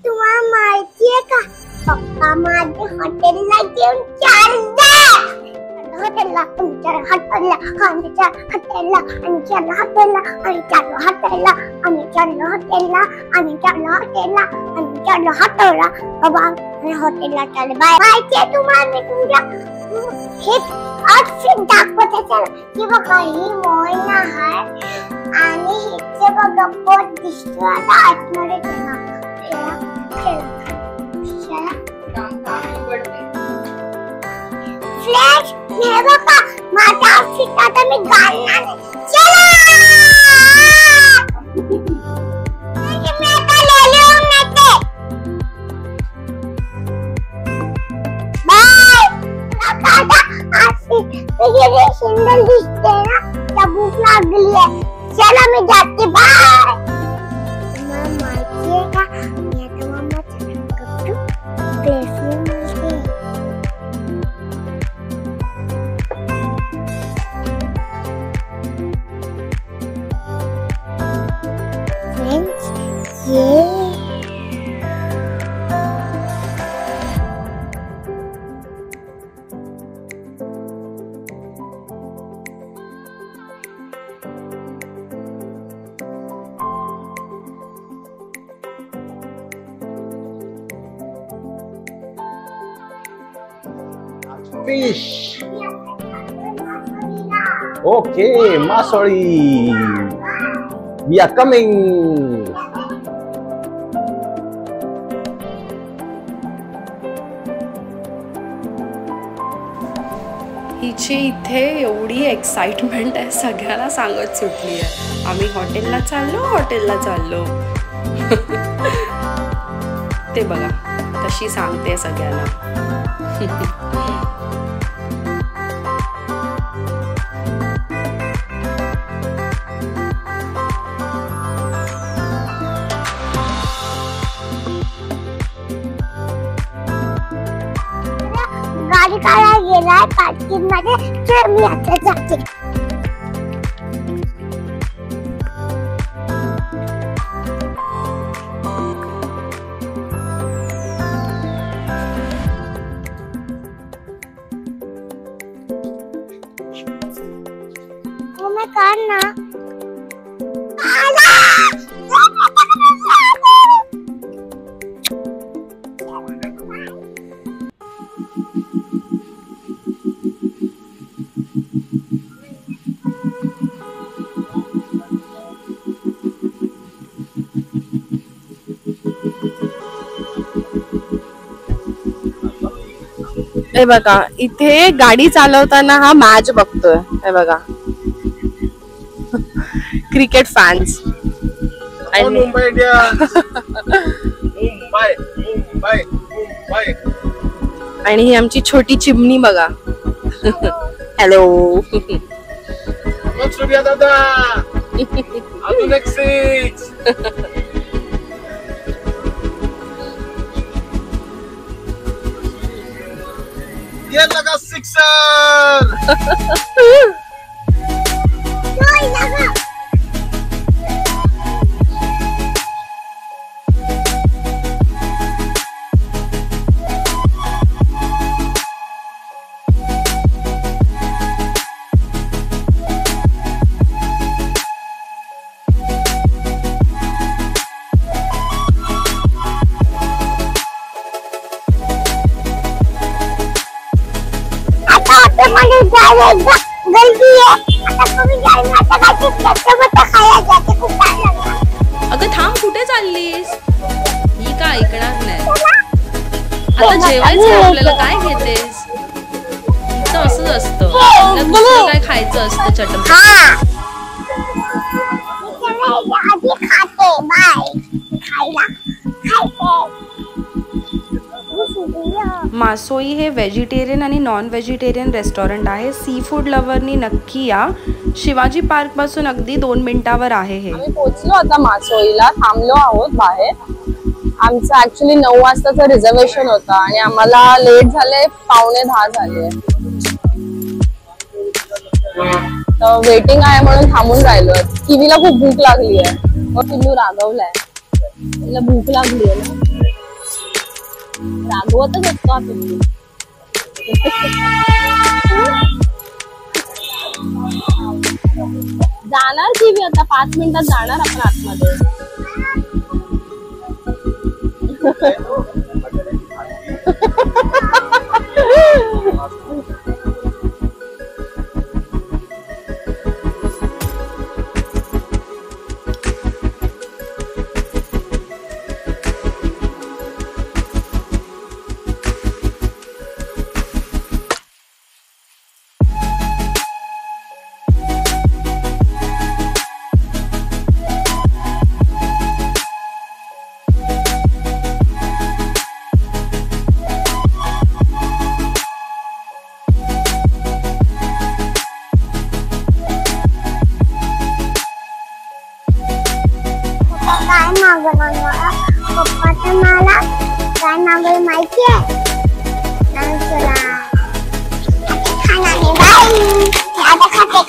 तुम्हाला माहितीये का पप्पा माझे हॉटेलला घेऊन चालले. हॉटेलला आमच्या हॉटेलला आमच्या हॉटेलला आमच्या हॉटेलला आमच्या हॉटेलला आमच्या हॉटेलला आमच्या हॉटेलला आमच्या हॉटेलला बाबा हॉटेलला चालले. माहितीये तुम्हाला मी तुमच्या हे आउटफिट दाखवते चला की बघा ही मोना आहे आणि हिचे बघा पोट दिसतो आता आतमध्ये चला फ्लॅश हे बघा माझा आउटफिट आता मी घालणार चला मी आता लेले नेते बाय आता आउटफिट वगैरे सुंदर दिसते ना त्या भूक लागली आहे चला मी जाते बाय. माहितीये का मी आता मम्माचा गप्पू प्लेसमेंट फिश. ओके मासोळी. We are coming. हिची इथे एवढी एक्साइटमेंट आहे सगळ्यांना सांगत सुटली आहे आम्ही हॉटेलला चाललो. ते बघा कशी सांगते सगळ्यांना. गाडी काढायला गेलाय पार्किंग मध्ये चल मी आता जाते. ओ मैं करना आला हे बघा इथे गाडी चालवताना हा मॅच बघतोय. हे बघा cricket fans Mumbai Indians. Mumbai. आणि ही आमची छोटी चिमणी बघा. हॅलो दादा अजून एक 6. ये लगा सिक्सर. गलती है आता कमी जाईल आता काय चटपट खायला जाते खूप टाइम लागला. अगं थांब कुठे चाललीस ही का ऐकणार नाही. आता जेवायचं आपल्याला काय घेतेस तर असंच असतं दुसरं काय खायचं असतं चटपट. आधी खाते बाय खायला खायचे. मासोई हे व्हेजिटेरियन आणि नॉन व्हेजिटेरियन रेस्टॉरंट आहे. सी फूड लव्हरनी नक्की या. शिवाजी पार्क पासून अगदी 2 मिनिटावर आहे हे. आम्ही पोहोचलो आता मासोईला. थांबलो आहोत बाहेर. आमचं ऍक्च्युली 9 वाजताचं रिझर्वेशन होतं आणि आम्हाला लेट झाले 9:45 झाले. तर वेटिंग आहे म्हणून थांबून राहिलो. किवीला खूप भूक लागली आहे. मग पिल्लू रागवलाय तिला भूक लागली आहे ना. रागवतच असतो हा पिल्लू. जाणार किवी आता 5 मिनिटात जाणार आपण आतमध्ये. काय मागवणार मला? पप्पा तर मला काय मागवलं माहितीये? चला खाना नाही बाई, आता खाते.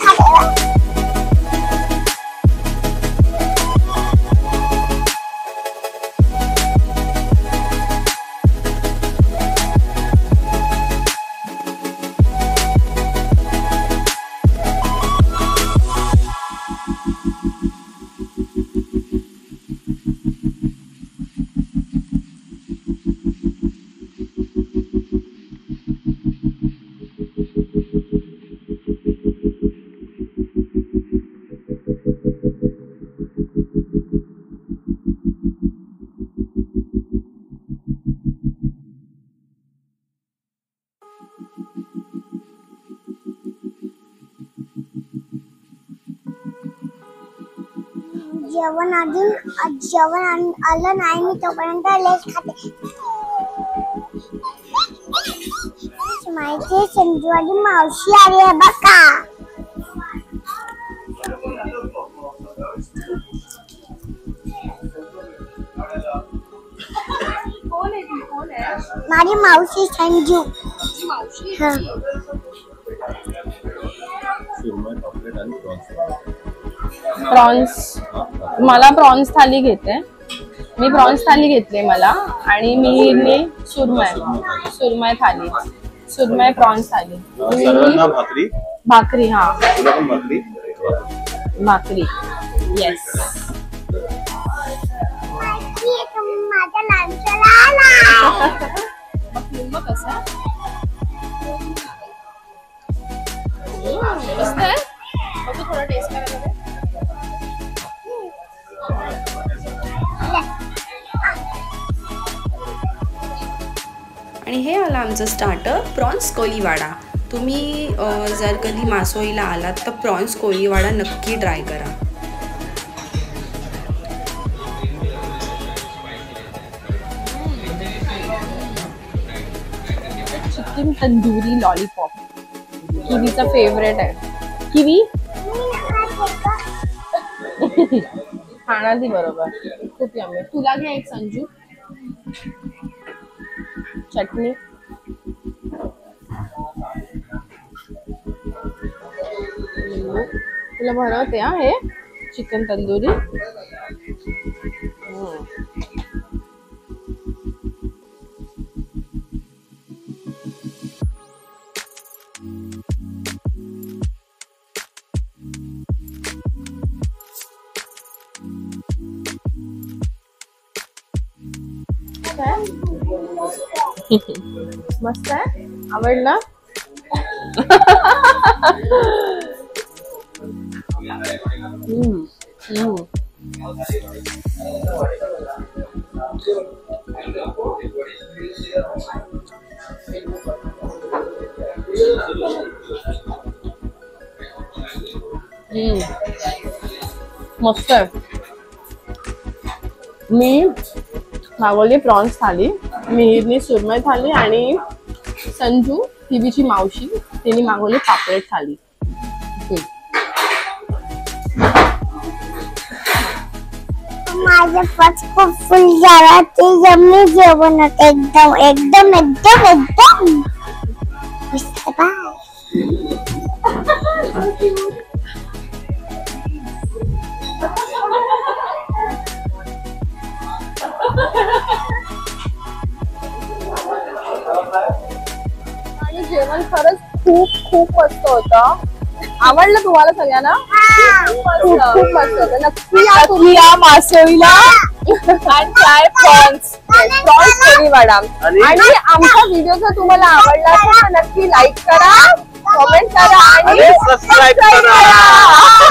जेवण आलं नाही मी तोपर्यंत लेट खाते. माहिती संजूवाली मावशी आली आहे बघा. माझी मावशी संजू. प्रॉन्स, मला प्रॉन्स थाली घेते. मी प्रॉन्स थाली घेतली मला. आणि मी सुरमई थाली, सुरमई प्रॉन्स थाली. भाकरी भाकरी. हा भाकरी भाकरी. येस. माझ्या लंचला आला. मग कसं मस्त आहे. थोडं टेस्ट करायला दे. आणि हे आलं आमचं स्टार्टर प्रॉन्स कोळीवाडा. तुम्ही जर कधी मासोळीला आलात तर प्रॉन्स कोळीवाडा नक्की ट्राय करा. चिकन तंदुरी लॉलीपॉप किवीचा फेवरेट आहे. किवी खाणार ती बरोबर. खूप यम्मी. तुला घे एक संजू. चटणी. तुला भरवते हा हे चिकन तंदुरी. मस्त आहे. आवडलं. मस्त आहे. मी मागवली प्रॉन्स थाली, मिहिरनी सुरमई थाली आणि संजू किवीची मावशी तिने मागवली पापलेट थाली. माझं पोट खूप फुल झालं. ते यम्मी जेवण होतं. एकदम एकदम एकदम एकदम मस्त. जेवण खरंच खूप खूप मस्त होतं. आवडलं तुम्हाला सगळ्यांना? खूप खूप मस्त होतं. नक्की या मासोळीला आणि काय प्रॉन्स कढी वडा. आणि आमचा व्हिडिओ जर तुम्हाला आवडला असेल तर नक्की लाईक करा, कमेंट करा आणि सबस्क्राईब करा.